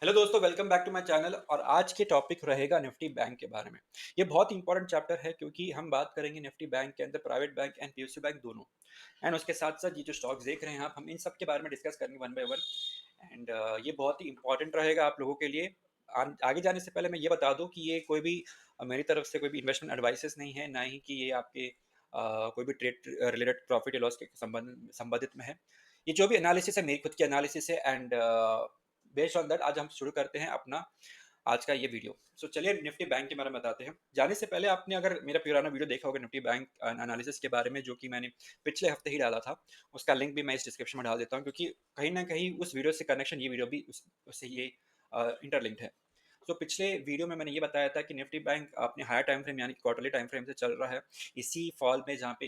Hello दोस्तों, welcome back to my channel. और आज के टॉपिक रहेगा निफ्टी बैंक के बारे में। ये बहुत इंपॉर्टेंट चैप्टर है क्योंकि हम बात करेंगे निफ्टी बैंक के अंदर private bank and PSU bank दोनों। एंड उसके साथ साथ ये जो स्टॉक्स देख रहे हैं आप, हम इन सब के बारे में डिस्कस करेंगे वन बाय वन। एंड ये बहुत ही इंपॉर्टेंट रहेगा आप लोगों के लिए। आगे जाने से पहले मैं ये बता दूं कि ये कोई भी मेरी तरफ से कोई भी इन्वेस्टमेंट एडवाइसेस नहीं है, ना ही कि ये आपके कोई भी ट्रेड रिलेटेड प्रॉफिट या लॉस के संबंधित में है। ये जो भी एनालिसिस है मेरी खुद की एनालिसिस है। एंड बेस्ड ऑन दैट आज हम शुरू करते हैं अपना आज का ये वीडियो। सो चलिए निफ्टी बैंक के बारे में बताते हैं। जाने से पहले आपने अगर मेरा पुराना वीडियो देखा होगा निफ्टी बैंक एनालिसिस के बारे में, जो कि मैंने पिछले हफ्ते ही डाला था, उसका लिंक भी मैं इस डिस्क्रिप्शन में डाल देता हूँ क्योंकि कहीं ना कहीं उस वीडियो से कनेक्शन ये वीडियो भी उससे ये इंटरलिंक्ड है। तो पिछले वीडियो में मैंने ये बताया था कि निफ्टी बैंक अपने हायर टाइम फ्रेम यानी कि क्वार्टरली टाइम फ्रेम से चल रहा है। इसी फॉल में जहाँ पे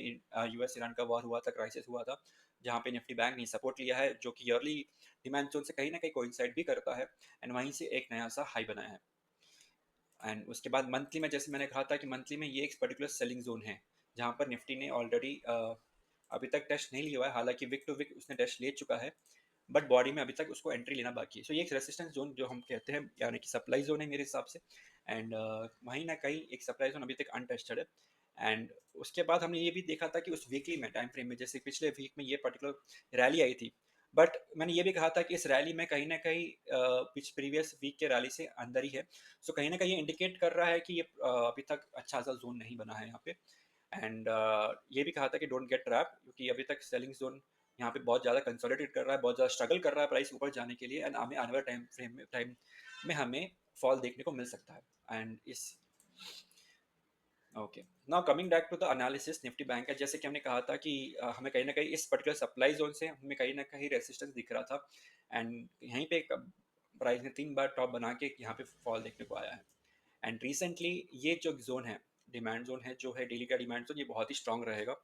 यूएस ईरान का वॉर हुआ था, क्राइसिस हुआ था, जहाँ पे निफ्टी बैंक ने सपोर्ट लिया है, जो कि ईयरली डिमांड जोन से कहीं ना कहीं कोइंसाइड भी करता है। एंड वहीं से एक नया सा हाई बनाया है। एंड उसके बाद मंथली में, जैसे मैंने कहा था कि मंथली में ये एक पर्टिकुलर सेलिंग जोन है, जहाँ पर निफ्टी ने ऑलरेडी अभी तक टेस्ट नहीं लिया हुआ है। हालांकि विक टू विक उसने टेस्ट ले चुका है, बट बॉडी में अभी तक उसको एंट्री लेना बाकी है। सो ये एक रेसिस्टेंस जोन जो हम कहते हैं, यानी कि सप्लाई जोन है मेरे हिसाब से। एंड वहीं ना कहीं एक सप्लाई जोन अभी तक अनटेस्टेड है। एंड उसके बाद हमने ये भी देखा था कि उस वीकली में टाइम फ्रेम में, जैसे पिछले वीक में ये पर्टिकुलर रैली आई थी, बट मैंने ये भी कहा था कि इस रैली में कहीं ना कहीं प्रीवियस वीक के रैली से अंदर ही है। सो कहीं ना कहीं ये इंडिकेट कर रहा है कि ये अभी तक अच्छा सा जोन नहीं बना है यहाँ पे। एंड ये भी कहा था कि डोंट गेट ट्रैप, क्योंकि अभी तक सेलिंग जोन यहाँ पे बहुत ज़्यादा कंसोलिडेट कर रहा है, बहुत ज़्यादा स्ट्रगल कर रहा है प्राइस ऊपर जाने के लिए। एंड हमें आने वाले टाइम में हमें फॉल देखने को मिल सकता है। एंड इस okay, now coming back to the analysis Nifty bank का, जैसे कि हमने कहा था कि हमें कहीं ना कहीं इस पर्टिकुलर सप्लाई जोन से हमें कहीं ना कहीं रेसिस्टेंस दिख रहा था। एंड यहीं पे प्राइस ने 3 बार टॉप बना के यहाँ पे फॉल देखने को आया है। एंड रिसेंटली ये जो जोन है, डिमांड जोन है, जो है डेली का डिमांड जोन, ये बहुत ही स्ट्रांग रहेगा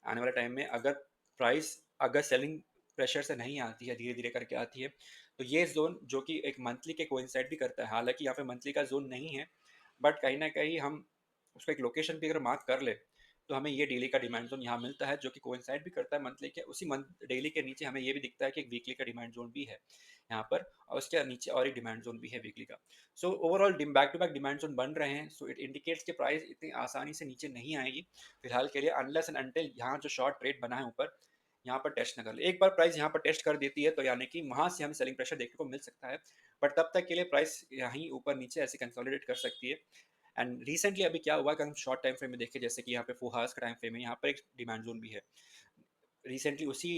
आने वाले टाइम में। अगर प्राइस अगर सेलिंग प्रेशर से नहीं आती है, धीरे धीरे करके आती है, तो ये जोन जो कि एक मंथली के कोइंसाइड भी करता है, हालांकि यहाँ पे मंथली का जोन नहीं है, बट कहीं ना कहीं हम उसको एक लोकेशन भी अगर मार्क कर ले तो हमें ये डेली का डिमांड जोन यहाँ मिलता है, जो कि कोइंसाइड भी करता है मंथली के। उसी मंथ डेली के नीचे हमें ये भी दिखता है कि एक वीकली का डिमांड जोन भी है यहाँ पर, और उसके नीचे और एक डिमांड जोन भी है वीकली का। So overall back to back demand zone बन रहे हैं। सो इट इंडिकेट्स कि प्राइस इतनी आसानी से नीचे नहीं आएगी फिलहाल के लिए, अनलेस एंड अनटिल यहाँ जो शॉर्ट ट्रेड बना है ऊपर, यहाँ पर टेस्ट न कर ले। एक बार प्राइस यहाँ पर टेस्ट कर देती है तो यानी कि वहाँ से हमें सेलिंग प्रेशर देखने को मिल सकता है, बट तब तक के लिए प्राइस यहीं ऊपर नीचे ऐसे कंसोलिडेट कर सकती है। एंड रिसेंटली अभी क्या हुआ कि हम शॉर्ट टाइम फ्रेम में देखें, जैसे कि यहाँ पे 4 आवर्स का टाइम फ्रेम है, यहाँ पर एक डिमांड जोन भी है। रिसेंटली उसी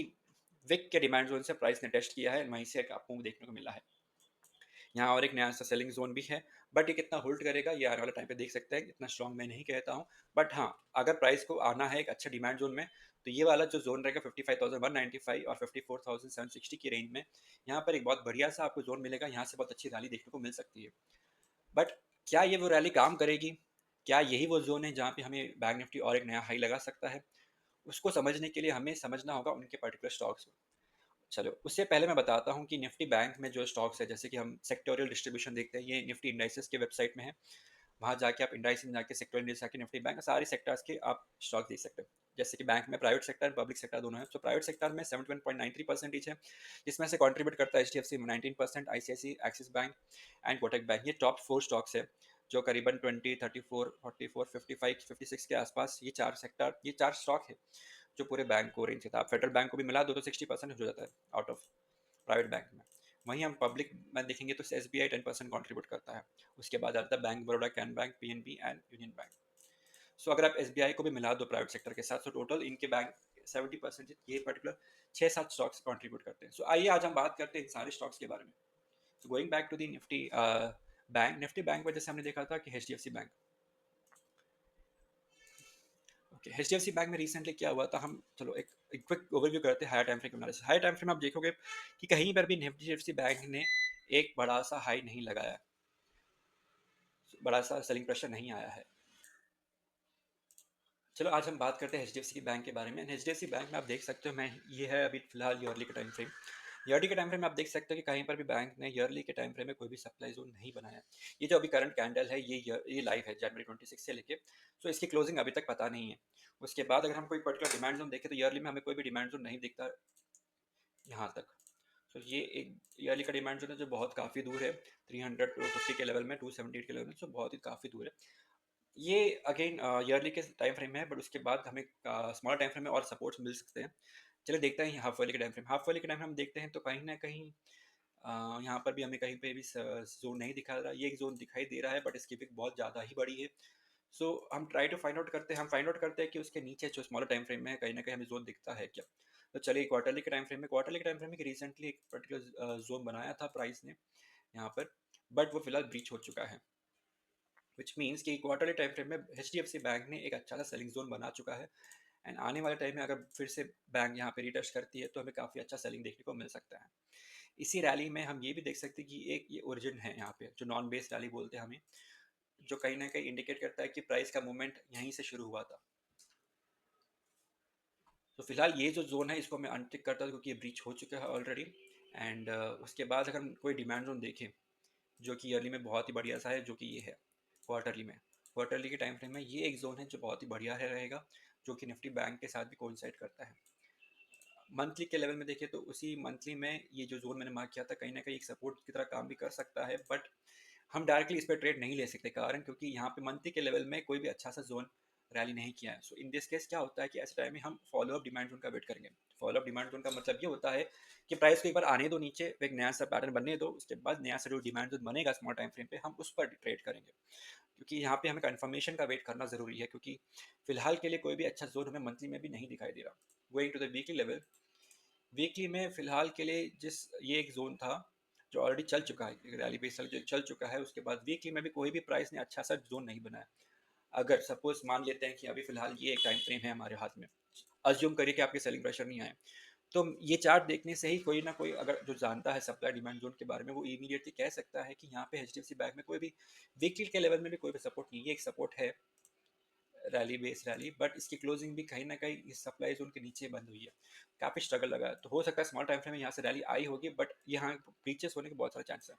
विक के डिमांड जोन से प्राइस ने टेस्ट किया है, वहीं से आपको देखने को मिला है। यहाँ और एक नया सा सेलिंग जोन भी है, बट ये कितना होल्ड करेगा ये आने वाले टाइम पे देख सकते हैं। इतना स्ट्रॉन्ग मैं नहीं कहता हूँ, बट हाँ, अगर प्राइस को आना है एक अच्छे डिमांड जोन में, तो ये वाला जो जोन रहेगा 55,195 और 54,760 की रेंज में, यहाँ पर एक बहुत बढ़िया सा आपको जोन मिलेगा। यहाँ से बहुत अच्छी रैली देखने को मिल सकती है। बट क्या ये वो रैली काम करेगी? क्या यही वो जोन है जहाँ पे हमें बैंक निफ्टी और एक नया हाई लगा सकता है? उसको समझने के लिए हमें समझना होगा उनके पर्टिकुलर स्टॉक्स को। चलो उससे पहले मैं बताता हूँ कि निफ्टी बैंक में जो स्टॉक्स है, जैसे कि हम सेक्टोरियल डिस्ट्रीब्यूशन देखते हैं, ये निफ्टी इंडाइसेस के वेबसाइट में है। वहाँ जाके आप इंडाइस में जाके सेक्टोरियल इंडेक्स जाके निफ्टी बैंक सारे सेक्टर्स के आप स्टॉक देख सकते हो। जैसे कि बैंक में प्राइवेट सेक्टर पब्लिक सेक्टर दोनों है। तो प्राइवेट सेक्टर में 71.93% है, जिसमें से कंट्रीब्यूट करता है H D F C 19%, ICICI, Axis bank and Kotak bank. ये टॉप 4 स्टॉक्स है, जो करीबन 20, 34, 44, 45, 56 के आसपास ये चार स्टॉक है जो पूरे बैंक को रेंज देता है। आप फेडरल बैंक को भी मिला दो तो 60% हो जाता है आउट ऑफ प्राइवेट बैंक में। वहीं हम पब्लिक में देखेंगे तो एस बी आई 10% कॉन्ट्रीब्यूट करता है। उसके बाद आता है bank Baroda, Can bank, P N B and Union Bank. So अगर आप एस बी आई को भी मिला दो प्राइवेट सेक्टर के साथ, तो टोटल इनके बैंक 70% ये पर्टिकुलर 6-7 स्टॉक्स कॉन्ट्रीब्यूट करते हैं। सो आइए आज हम बात करते हैं इन सारे स्टॉक्स के बारे में। So going back to the Nifty bank, Nifty bank में जैसे हमने देखा था कि H D F C bank, okay, H D F C bank में रिसेंटली क्या हुआ था, हम चलो एक क्विक ओवरव्यू करते हैं higher time frame analysis. Higher time frame आप देखोगे कि कहीं पर भी H D F C bank ने एक बड़ा सा हाई नहीं लगाया, बड़ा सा सेलिंग प्रेशर नहीं आया है। चलो आज हम बात करते हैं H D F C bank के बारे में। H D F C bank में आप देख सकते हो, मैं ये है अभी फिलहाल ईयरली का टाइम फ्रेम। ईयरली के टाइम फ्रेम में आप देख सकते हो कि कहीं पर भी बैंक ने ईयरली के टाइम फ्रेम में कोई भी सप्लाई जोन नहीं बनाया। ये जो अभी करंट कैंडल है, ये लाइव है जनवरी 26 से लेके। सो इसकी क्लोजिंग अभी तक पता नहीं है। उसके बाद अगर हम कोई पर्टिकुलर डिमांड जोन देखें तो ईयरली में हमें कोई भी डिमांड जोन नहीं दिखता यहाँ तक। सो ये एक ईयरली का डिमांड जोन है जो बहुत काफ़ी दूर है, 300 टू 50 के लेवल में, 278 के लेवल में, जो बहुत ही काफ़ी दूर है। ये अगेन ईयरली के टाइम फ्रेम में है, बट उसके बाद हमें स्मॉल टाइम फ्रेम में और सपोर्ट्स मिल सकते हैं। चलिए देखते हैं हाफ ईयरली के टाइम फ्रेम। हाफ ईयरली के टाइम फ्रेम हम देखते हैं तो कहीं न कहीं यहाँ पर भी हमें कहीं पे भी ज़ोन नहीं दिखा रहा। ये एक ज़ोन दिखाई दे रहा है, बट इसकी विक बहुत ज़्यादा ही बड़ी है। सो हम ट्राई टू फाइंड आउट करते हैं, हम फाइंड आउट करते हैं कि उसके नीचे जो स्मॉलर टाइम फ्रेम में है, कहीं न कहीं हमें ज़ोन दिखता है क्या? तो चलिए क्वार्टरली के टाइम फ्रेम में रिसेंटली एक पर्टिकुलर ज़ोन बनाया था प्राइस ने यहाँ पर, बट वो फिलहाल ब्रीच हो चुका है। व्हिच मीन्स कि क्वार्टरली टाइम फ्रेम में एचडीएफसी बैंक ने एक अच्छा सा सेलिंग जोन बना चुका है, एंड आने वाले टाइम में अगर फिर से बैंक यहाँ पे रिटेस्ट करती है तो हमें काफ़ी अच्छा सेलिंग देखने को मिल सकता है। इसी रैली में हम ये भी देख सकते हैं कि एक ये ओरिजिन है यहाँ पे जो नॉन बेस रैली बोलते हैं हमें, जो कहीं ना कहीं इंडिकेट करता है कि प्राइस का मूवमेंट यहीं से शुरू हुआ था। तो फिलहाल ये जो जोन है इसको मैं अनटिक करता हूँ क्योंकि ये ब्रीच हो चुका है ऑलरेडी। एंड उसके बाद अगर हम कोई डिमांड जोन देखें जो कि ईयरली में बहुत ही बढ़िया सा है, जो कि ये है क्वार्टरली में। क्वार्टरली के टाइम फ्रेम में ये एक जोन है जो बहुत ही बढ़िया है रहेगा, जो कि निफ्टी बैंक के साथ भी कोइंसाइड करता है। मंथली के लेवल में देखिए तो उसी मंथली में ये जो जोन मैंने मार्क किया था कहीं ना कहीं एक सपोर्ट की तरह काम भी कर सकता है, बट हम डायरेक्टली इस पर ट्रेड नहीं ले सकते, कारण क्योंकि यहाँ पे मंथली के लेवल में कोई भी अच्छा सा जोन रैली नहीं किया है। सो इन दिस केस क्या होता है कि ऐसे टाइम में हम फॉलो अप डिमांड जोन का वेट करेंगे। फॉलो अप डिमांड जोन का मतलब ये होता है कि प्राइस को एक बार आने दो नीचे, एक नया सा पैटर्न बनने दो, उसके बाद नया सा जो डिमांड जोन बनेगा स्मॉल टाइम फ्रेम पे हम उस पर ट्रेड करेंगे, क्योंकि यहाँ पे हमें कंफर्मेशन का वेट करना जरूरी है, क्योंकि फिलहाल के लिए कोई भी अच्छा जोन हमें मंथली में भी नहीं दिखाई दे रहा। Going to the weekly level, weekly में फिलहाल के लिए जिस ये एक जोन था जो ऑलरेडी चल चुका है, रैली बेस जो चल चुका है, उसके बाद वीकली में भी कोई भी प्राइस ने अच्छा सा जोन नहीं बनाया। अगर सपोज मान लेते हैं कि अभी फिलहाल ये एक टाइम फ्रेम है हमारे हाथ में, अज्यूम करिए कि आपके सेलिंग प्रेशर नहीं आए, तो ये चार्ट देखने से ही कोई ना कोई अगर जो जानता है सप्लाई डिमांड जोन के बारे में वो इमीडिएटली कह सकता है कि यहाँ पे एचडीएफसी बैंक में कोई भी वीकली के लेवल में भी कोई भी सपोर्ट नहीं है। एक सपोर्ट है रैली बेस रैली, बट इसकी क्लोजिंग भी कहीं ना कहीं इस सप्लाई जोन के नीचे बंद हुई है, काफ़ी स्ट्रगल लगा है। तो हो सकता है स्मॉल टाइम फ्रेम में यहाँ से रैली आई होगी, बट यहाँ ब्रीचेस होने के बहुत सारे चांस है।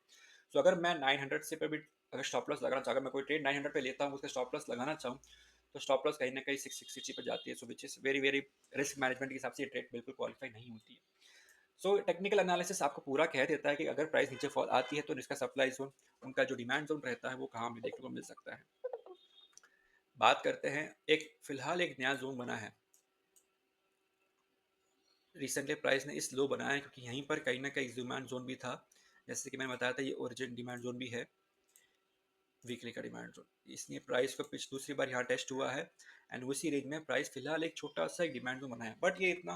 सो अगर मैं 900 से पे भी अगर स्टॉप लॉस लगाना चाहूँ, अगर मैं कोई ट्रेड 900 पे लेता हूँ उसका स्टॉप लॉस लगाना चाहूँ, तो स्टॉप लॉस कहीं ना कहीं 660 पर जाती है, so which is very very risk management के हिसाब से ये ट्रेड बिल्कुल क्वालिफाई नहीं होती है। सो टेक्निकल एनालिसिस आपको पूरा कह देता है कि अगर प्राइस नीचे फॉल आती है तो इसका सप्लाई जोन, उनका जो डिमांड जोन रहता है वो कहाँ हमें देखने को मिल सकता है। बात करते हैं, एक फिलहाल एक नया जोन बना है, रिसेंटली प्राइस ने इस लो बनाया है क्योंकि यहीं पर कहीं ना कहीं डिमांड जोन भी था। जैसे कि मैंने बताया था ये ओरिजिन डिमांड जोन भी है, वीकली का डिमांड जोन, इसलिए प्राइस को पिछ दूसरी बार यहाँ टेस्ट हुआ है, एंड उसी रेंज में प्राइस फिलहाल एक छोटा सा एक डिमांड जोन बनाया है, बट ये इतना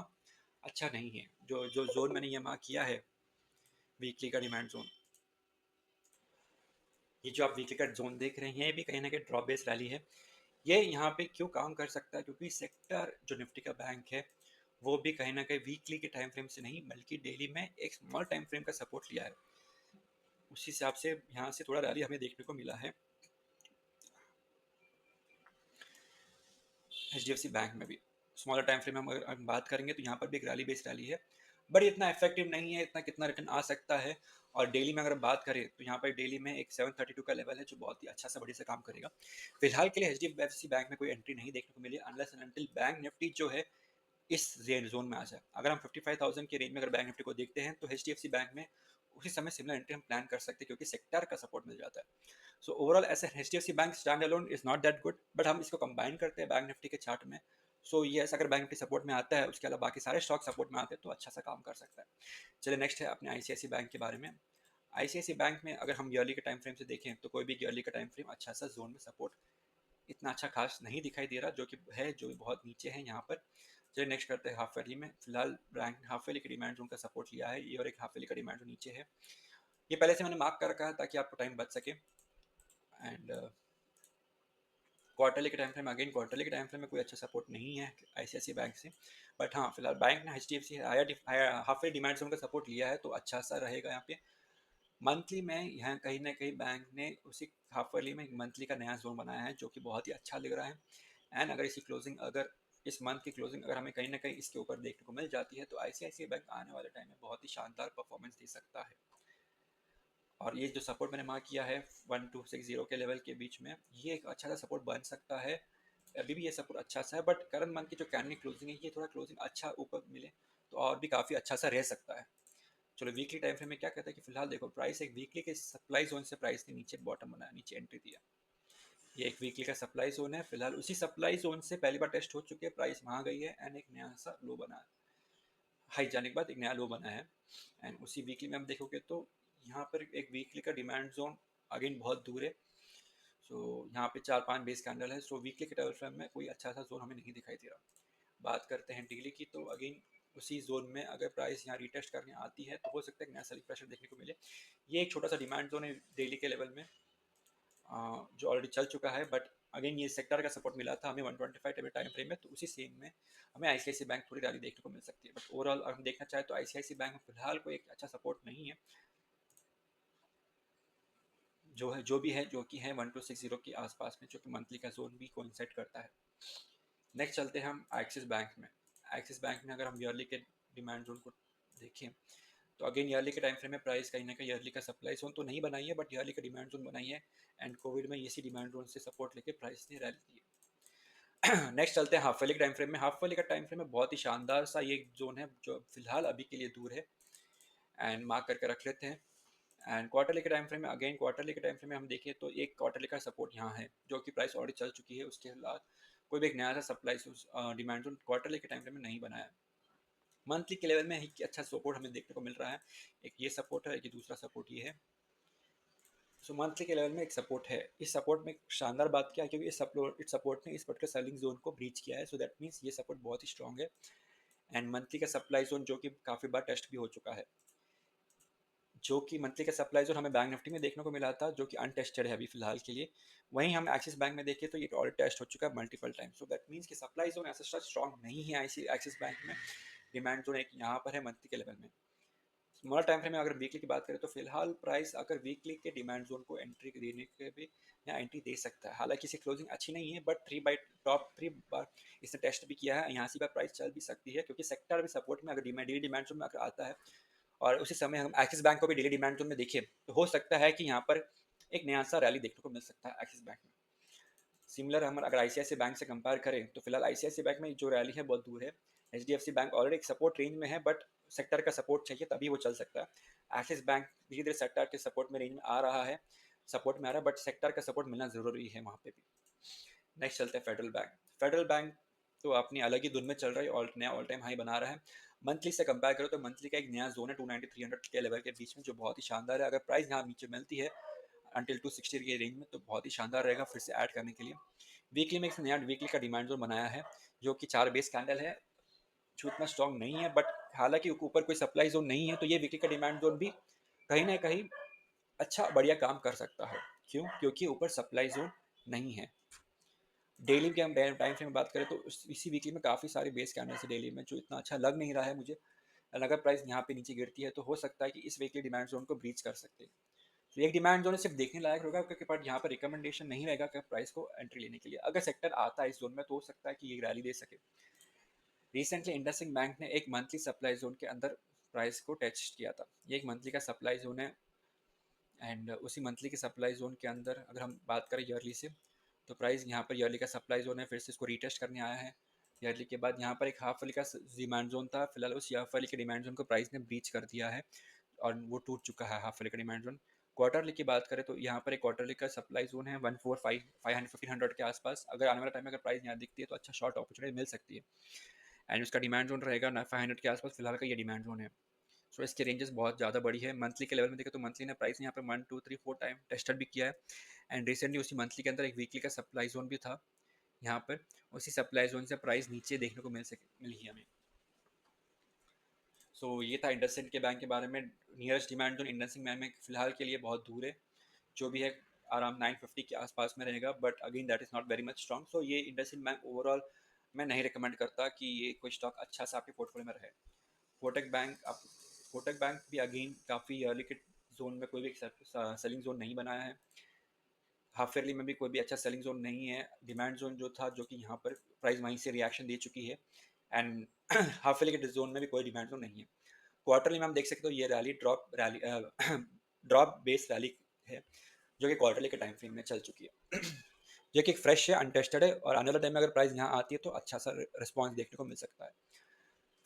अच्छा नहीं है। जो जो जोन मैंने ये मार्क किया है वीकली का डिमांड जोन, ये जो आप वीकली का जोन देख रहे हैं ये भी कहीं ना कहीं ड्रॉप बेस रैली है। ये यहाँ पे क्यों काम कर सकता है, क्योंकि सेक्टर जो निफ्टी का बैंक है वो भी कहीं ना कहीं वीकली के टाइम फ्रेम से नहीं बल्कि डेली में एक स्मॉल टाइम फ्रेम का सपोर्ट लिया है। उसी हिसाब से यहाँ से थोड़ा रैली हमें देखने को मिला है H D F C bank में भी। स्मॉलर टाइम फ्रेम में हम अगर हम बात करेंगे तो यहाँ पर भी एक रैली बेस्ड रैली है, बट इतना इफेक्टिव नहीं है, इतना कितना रिटर्न आ सकता है। और डेली में अगर बात करें तो यहाँ पर डेली में एक 732 का लेवल है जो बहुत ही अच्छा सा बड़ी से काम करेगा। फिलहाल के लिए H D F C bank में कोई एंट्री नहीं देखने को मिली unless and until bank Nifty जो है इस रेंज जोन में आ जाए। अगर हम 55,000 के रेंज में अगर बैंक निफ्टी को देखते हैं तो H D F C bank में उसी समय सिमिलर एंट्री हम प्लान कर सकते हैं क्योंकि सेक्टर का सपोर्ट मिल जाता है। सो ओवरऑल ऐसे H D F C bank stand alone is not that good, but हम इसको कंबाइन करते हैं बैंक निफ्टी के चार्ट में। सो ये ऐसा अगर बैंक निफ्टी सपोर्ट में आता है उसके अलावा बाकी सारे स्टॉक सपोर्ट में आते हैं तो अच्छा सा काम कर सकता है। चलिए नेक्स्ट है अपने आईसीआईसी बैंक के बारे में। आईसीआईसी बैंक में अगर हम ईयरली के टाइम फ्रेम से देखें तो कोई भी ईयरली का टाइम फ्रेम अच्छा सा जोन में सपोर्ट इतना अच्छा खास नहीं दिखाई दे रहा, जो कि है जो बहुत नीचे है यहाँ पर। चलिए नेक्स्ट करते हैं हाफ ईयरली में। फिलहाल बैंक ने हाफ ईयरली के डिमांड जोन का सपोर्ट लिया है ये, और एक हाफ ईयरली का डिमांड जो नीचे है ये पहले से मैंने मार्क कर रखा है ताकि आपको टाइम बच सके। एंड क्वार्टरली के टाइम फ्रेम, अगेन क्वार्टरली के टाइम फ्रेम में कोई अच्छा सपोर्ट नहीं है आईसीआईसी बैंक से, बट हाँ फिलहाल बैंक ने H D F C half year demand zone का सपोर्ट लिया है तो अच्छा सा रहेगा यहाँ पे। मंथली में यहाँ कहीं ना कहीं बैंक ने उसी हाफ ईयरली में मंथली का नया जोन बनाया है जो कि बहुत ही अच्छा लग रहा है। एंड अगर इसकी क्लोजिंग, अगर इस मंथ की क्लोजिंग अगर हमें कहीं ना कहीं इसके ऊपर देखने को मिल जाती है तो आईसीआईसीआई बैंक आने वाले टाइम में बहुत ही शानदार परफॉर्मेंस दे सकता है। और ये जो सपोर्ट मैंने मार्क किया है 1260 के लेवल के बीच में, ये एक अच्छा सा सपोर्ट बन सकता है। अभी भी ये सपोर्ट अच्छा सा है, बट करंट मंथ की जो कैंडल क्लोजिंग है ये थोड़ा क्लोजिंग अच्छा ऊपर मिले तो और भी काफ़ी अच्छा सा रह सकता है। चलो वीकली टाइम फ्रेम में क्या कहता है कि फिलहाल देखो प्राइस एक वीकली के सप्लाई जोन से प्राइस ने नीचे बॉटम बनाया, नीचे एंट्री दिया। ये एक वीकली का सप्लाई जोन है, फिलहाल उसी सप्लाई जोन से पहली बार टेस्ट हो चुकी है, प्राइस वहाँ गई है एंड एक नया सा लो बना है, हाई जाने के बाद एक नया लो बना है। एंड उसी वीकली में हम देखोगे तो यहाँ पर एक वीकली का डिमांड जोन अगेन बहुत दूर है। सो यहाँ पे 4-5 बेस कैंडल है, सो वीकली के टाइम फ्रेम में कोई अच्छा सा जोन हमें नहीं दिखाई दे रहा। बात करते हैं डेली की, तो अगेन उसी जोन में अगर प्राइस यहाँ रिटेस्ट करने आती है तो हो सकता है एक नया सेलिंग प्रेशर देखने को मिले। ये एक छोटा सा डिमांड जोन है डेली के लेवल में, जो ऑलरेडी चल चुका है, बट अगेन ये सेक्टर का सपोर्ट मिला था हमें 125 टेबल टाइम फ्रेम में, तो उसी सेम में हमें आईसीआईसी बैंक थोड़ी रैली देखने को मिल सकती है। बट ओवरऑल अगर हम देखना चाहें तो आईसीआईसी बैंक में फिलहाल कोई एक अच्छा सपोर्ट नहीं है, जो है जो भी है जो कि है 1260 के आसपास में, जो कि मंथली का जोन भी कोइंसाइड करता है। नेक्स्ट चलते हैं हम एक्सिस बैंक में। एक्सिस बैंक में अगर हम ईयरली के डिमांड जोन को देखें तो अगेन ईयरली के टाइम फ्रेम में प्राइस कहीं ना कहीं ईयरली का सप्लाई जोन तो नहीं बनाई है, बट ईयरली का डिमांड जोन बनाई है एंड कोविड में इसी डिमांड जोन से सपोर्ट लेके प्राइस ने रैली दी है। नेक्स्ट चलते हैं हाफ वाली के टाइम फ्रेम में। हाफ वाली का टाइम फ्रेम में बहुत ही शानदार सा ये जोन है जो फिलहाल अभी के लिए दूर है एंड मार्क करके रख लेते हैं। एंड क्वार्टरली के टाइम फ्रेम में अगेन क्वार्टरली के टाइम फ्रेम में हम देखें तो एक क्वार्टरली का सपोर्ट यहाँ है जो कि प्राइस ऑलरेडी चल चुकी है, उसके बाद कोई भी एक नया सा सप्लाई डिमांड जोन क्वार्टरली के टाइम फ्रेम में नहीं बनाया। मंथली के लेवल में ही अच्छा सपोर्ट हमें देखने को मिल रहा है, एक ये सपोर्ट है, एक दूसरा सपोर्ट ये है। सो मंथली के लेवल में एक सपोर्ट है, इस सपोर्ट में एक शानदार बात क्या है क्योंकि इस सपोर्ट ने इस पर्टिकुलर सेलिंग जोन को ब्रीच किया है, सो दैट मीन्स ये सपोर्ट बहुत ही स्ट्रॉन्ग है। एंड मंथली का सप्लाई जोन जो कि काफ़ी बार टेस्ट भी हो चुका है, जो कि मंथली का सप्लाई जोन हमें बैंक निफ्टी में देखने को मिला था जो कि अनटेस्टेड है अभी फिलहाल के लिए। वहीं हम एक्सिस बैंक में देखें तो ये ऑलरेडी टेस्ट हो चुका है multiple time, so that means कि सप्लाई जोन ऐसा स्ट्रॉन्ग नहीं है एक्सिस बैंक में। डिमांड जोन एक यहाँ पर है मंथली के लेवल में। स्मॉल टाइम फ्रेम में अगर वीकली की बात करें तो फिलहाल प्राइस अगर वीकली के डिमांड जोन को एंट्री देने के भी यहाँ एंट्री दे सकता है, हालांकि इसकी क्लोजिंग अच्छी नहीं है, बट टॉप थ्री बार इसने टेस्ट भी किया है, यहाँ से बार प्राइस चल भी सकती है क्योंकि सेक्टर भी सपोर्ट में अगर डेली डिमांड जोन में अगर आता है और उसी समय हम एक्सिस बैंक को भी डेली डिमांड जोन में देखें तो हो सकता है कि यहाँ पर एक नया सा रैली देखने को मिल सकता है एक्सिस बैंक में। सिमिलर हम अगर आईसीआईसी बैंक से कंपेयर करें तो फिलहाल आईसीआईसी बैंक में जो रैली है बहुत दूर है। एचडीएफसी बैंक ऑलरेडी एक सपोर्ट रेंज में है, बट सेक्टर का सपोर्ट चाहिए तभी वो चल सकता है। एक्सिस बैंक धीरे धीरे सेक्टर के सपोर्ट में रेंज में आ रहा है, सपोर्ट में आ रहा है, बट सेक्टर का सपोर्ट मिलना ज़रूरी है वहाँ पे भी। नेक्स्ट चलते हैं फेडरल बैंक। फेडरल बैंक तो अपनी अलग ही धुन में चल रहा है, नया ऑल टाइम हाई बना रहा है। मंथली से कंपेयर करो तो मंथली का एक नया जोन है 290-300 के लेवल के बीच में जो बहुत ही शानदार है। अगर प्राइस यहाँ नीचे मिलती है अंटिल 260 के रेंज में तो बहुत ही शानदार रहेगा फिर से ऐड करने के लिए। वीकली में एक नया वीकली का डिमांड जोन बनाया है जो कि 4 बेस कैंडल है, जो इतना स्ट्रॉन्ग नहीं है, बट हालांकि ऊपर कोई सप्लाई जोन नहीं है तो ये वीकली का डिमांड जोन भी कहीं ना कहीं अच्छा बढ़िया काम कर सकता है। क्यों? क्योंकि ऊपर सप्लाई जोन नहीं है। डेली के हम टाइम फ्रेम में बात करें तो इसी वीकली में काफ़ी सारे बेस कैंडल है डेली में जो इतना अच्छा लग नहीं रहा है मुझे। अगर प्राइस यहाँ पे नीचे गिरती है तो हो सकता है कि इस वीकली डिमांड जोन को ब्रीच कर सकते हैं। तो एक डिमांड जोन सिर्फ देखने लायक होगा क्योंकि बट यहाँ पर रिकमेंडेशन नहीं रहेगा कि प्राइस को एंट्री लेने के लिए। अगर सेक्टर आता है इस जोन में तो हो सकता है कि ये रैली दे सके। रिसेंटली इंडसइंड बैंक ने एक मंथली सप्लाई जोन के अंदर प्राइस को टेस्ट किया था। ये एक मंथली का सप्लाई जोन है एंड उसी मंथली के सप्लाई जोन के अंदर अगर हम बात करें ईयरली से तो प्राइस यहाँ पर ईयरली का सप्लाई जोन है, फिर से इसको रीटेस्ट करने आया है ईयरली के बाद। यहाँ पर एक हाफ वाली का डिमांड जोन था, फिलहाल उस हाफ वाली के डिमांड जोन को प्राइस ने ब्रीच कर दिया है और वो टूट चुका है हाफ वाली का डिमांड जोन। क्वार्टरली की बात करें तो यहाँ पर एक क्वार्टरली का सप्लाई जोन है 145 के आसपास। अगर आने वाला टाइम में अगर प्राइस यहाँ दिखती है तो अच्छा शॉर्ट अपॉर्चुनिटी मिल सकती है एंड उसका डिमांड जोन रहेगा 500 के आसपास फिलहाल का ये डिमांड जोन है। सो इसके रेंजेस बहुत ज़्यादा बड़ी है। मंथली के लेवल में देखें तो मंथली ने प्राइस यहाँ पर 1 2 3 4 टाइम टेस्टेड भी किया है एंड रिसेंटली उसी मंथली के अंदर एक वीकली का सप्लाई जोन भी था यहाँ पर, उसी सप्लाई जोन से प्राइस नीचे देखने को मिली है हमें। सो ये था इंडसइंड के बैंक के बारे में। Nearest demand zone IndusInd bank में फिलहाल के लिए बहुत दूर है, जो भी है अराउंड 950 के आसपास में रहेगा, but again that is not very much strong. So ये इंडसइंड बैंक ओवरऑल मैं नहीं रिकमेंड करता कि ये कोई स्टॉक अच्छा सा आपके पोर्टफोलियो में रहे। कोटक बैंक आप कोटक बैंक भी अगेन काफ़ी अर्ली के जोन में कोई भी सेलिंग जोन नहीं बनाया है। हाफ ईयरली में भी कोई भी अच्छा सेलिंग जोन नहीं है। डिमांड जोन जो था जो कि यहाँ पर प्राइस वहीं से रिएक्शन दे चुकी है एंड हाफ ईयरली के जोन में भी कोई डिमांड जोन नहीं है। क्वार्टरली में हम देख सकते हो ये रैली ड्रॉप बेस रैली है जो कि क्वार्टरली के टाइम फ्रेम में चल चुकी है जो कि फ्रेश है, अनटेस्टेड है और आने वाले टाइम में अगर प्राइस यहाँ आती है तो अच्छा सा रिस्पॉन्स देखने को मिल सकता है।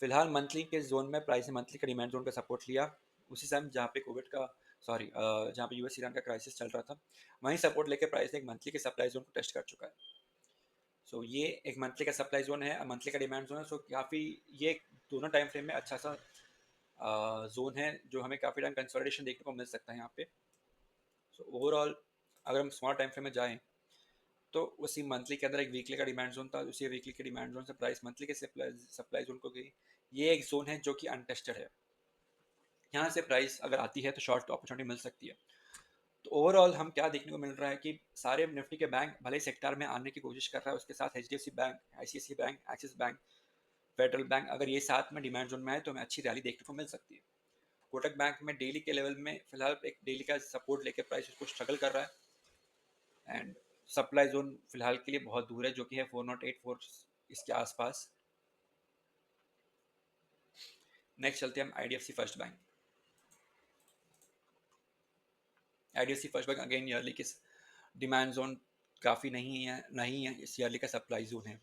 फिलहाल मंथली के जोन में प्राइस ने मंथली का डिमांड जोन का सपोर्ट लिया उसी समय जहाँ पे कोविड का सॉरी जहाँ पे यूएस ईरान का क्राइसिस चल रहा था, वहीं सपोर्ट लेके प्राइस एक मंथली के सप्लाई जोन को टेस्ट कर चुका है। सो ये एक मंथली का सप्लाई जोन है, मंथली का डिमांड जोन है। सो काफ़ी ये दोनों टाइम फ्रेम में अच्छा सा जोन है जो हमें काफ़ी टाइम कंसोलिडेशन देखने को मिल सकता है यहाँ पे। सो ओवरऑल अगर हम स्मॉल टाइम फ्रेम में जाएं तो उसी मंथली के अंदर एक वीकली का डिमांड जोन था, उसी वीकली के डिमांड जोन से प्राइस मंथली के सप्लाई जोन को गई। ये एक जोन है जो कि अनटेस्टेड है, यहाँ से प्राइस अगर आती है तो शॉर्ट अपॉर्चुनिटी मिल सकती है। तो ओवरऑल हम क्या देखने को मिल रहा है कि सारे निफ्टी के बैंक भले ही सेक्टर में आने की कोशिश कर रहा है, उसके साथ HDFC bank, ICICI bank, Axis bank, Federal bank, अगर ये साथ में डिमांड जोन में आए तो हमें अच्छी रैली देखने को मिल सकती है। कोटक बैंक में डेली के लेवल में फिलहाल एक डेली का सपोर्ट लेके प्राइस उसको स्ट्रगल कर रहा है, एंड सप्लाई जोन फिलहाल के लिए बहुत दूर है जो कि है 4084 इसके आसपास। नेक्स्ट चलते हैं हम IDFC first bank. IDFC first bank again yearly की डिमांड जोन काफ़ी नहीं है, इस ईयरली का सप्लाई जोन है।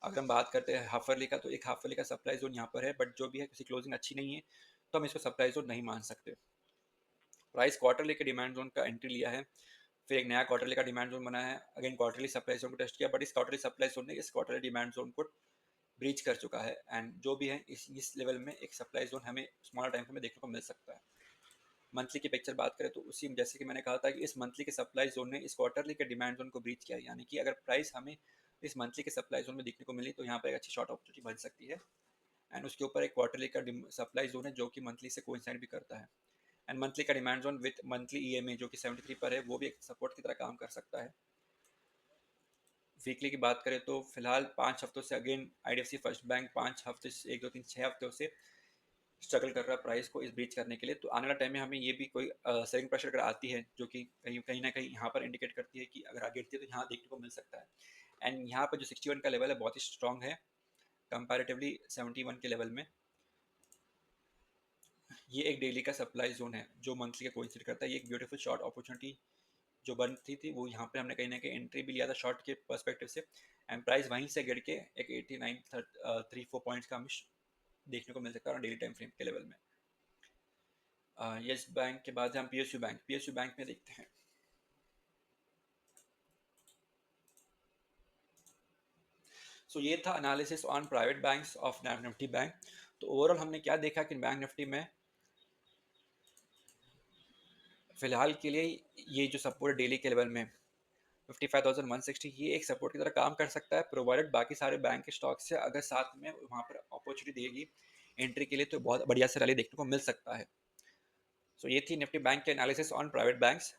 अगर हम बात करते हैं हाफ ईयरली का, तो एक हाफ ईयरली का सप्लाई जोन यहाँ पर है, बट जो भी है किसी क्लोजिंग अच्छी नहीं है तो हम इसको सप्लाई जोन नहीं मान सकते। प्राइस क्वार्टरली के डिमांड जोन का एंट्री लिया है, फिर एक नया क्वार्टरली का डिमांड जोन बना है, अगेन क्वार्टरली सप्लाई जोन को टेस्ट किया, बट इस क्वार्टरली सप्लाई जोन ने इस क्वार्टरली डिमांड जोन को ब्रीच कर चुका है, एंड जो भी है इस लेवल में एक सप्लाई जोन हमें स्मॉल टाइम में देखने को मिल सकता है। मंथली की पिक्चर बात करें तो उसी जैसे कि मैंने कहा था कि इस मंथली के सप्लाई जोन ने इस क्वार्टरली के डिमांड जोन को ब्रीच किया है, यानी कि अगर प्राइस हमें इस मंथली के सप्लाई जोन में देखने को मिली तो यहाँ पर एक अच्छी शॉर्ट अपॉर्चुनिटी बन सकती है, एंड उसके ऊपर एक क्वार्टरली का सप्लाई जोन है जो कि मंथली से कोइंसाइड भी करता है, एंड मंथली का demand zone with monthly EMA जो कि 73 पर है वो भी एक सपोर्ट की तरह काम कर सकता है। वीकली की बात करें तो फिलहाल 5 हफ्तों से अगेन आईडीएफसी फर्स्ट बैंक 5 हफ्ते से 1 2 3 6 हफ्तों से स्ट्रगल कर रहा है प्राइस को इस ब्रीच करने के लिए। तो आने वाला टाइम में हमें ये भी कोई सेलिंग प्रेशर अगर आती है जो कि कहीं कहीं ना कहीं यहाँ पर इंडिकेट करती है कि अगर आगे गिरती है तो यहाँ देखने को मिल सकता है, एंड यहाँ पर जो 61 का लेवल है बहुत ही स्ट्रॉन्ग है कंपैरेटिवली 71 के लेवल में। ये एक डेली का सप्लाई जोन है जो मंथली का कोइंसिड करता है। ये एक ब्यूटीफुल शॉर्ट अपॉर्चुनिटी जो बनती थी वो यहाँ पे हमने कहीं ना कहीं एंट्री भी लिया था शॉर्ट के पर्सपेक्टिव से, एंड प्राइस वहीं से गिर के एक 89 34 पॉइंट्स का हमें देखने को मिल सकता है डेली टाइम फ्रेम के लेवल में। यस बैंक के बाद हम पीएसयू बैंक में देखते हैं। सो ये था analysis on private banks of Nifty bank. तो ओवरऑल हमने क्या देखा कि बैंक निफ्टी में फिलहाल के लिए ये जो सपोर्ट डेली के लेवल में 55,160 ये एक सपोर्ट की तरह काम कर सकता है, प्रोवाइडेड बाकी सारे बैंक के स्टॉक से अगर साथ में वहाँ पर अपॉर्चुनिटी देगी एंट्री के लिए तो बहुत बढ़िया से रैली देखने को मिल सकता है। सो ये थी निफ्टी बैंक के एनालिसिस ऑन प्राइवेट बैंक्स।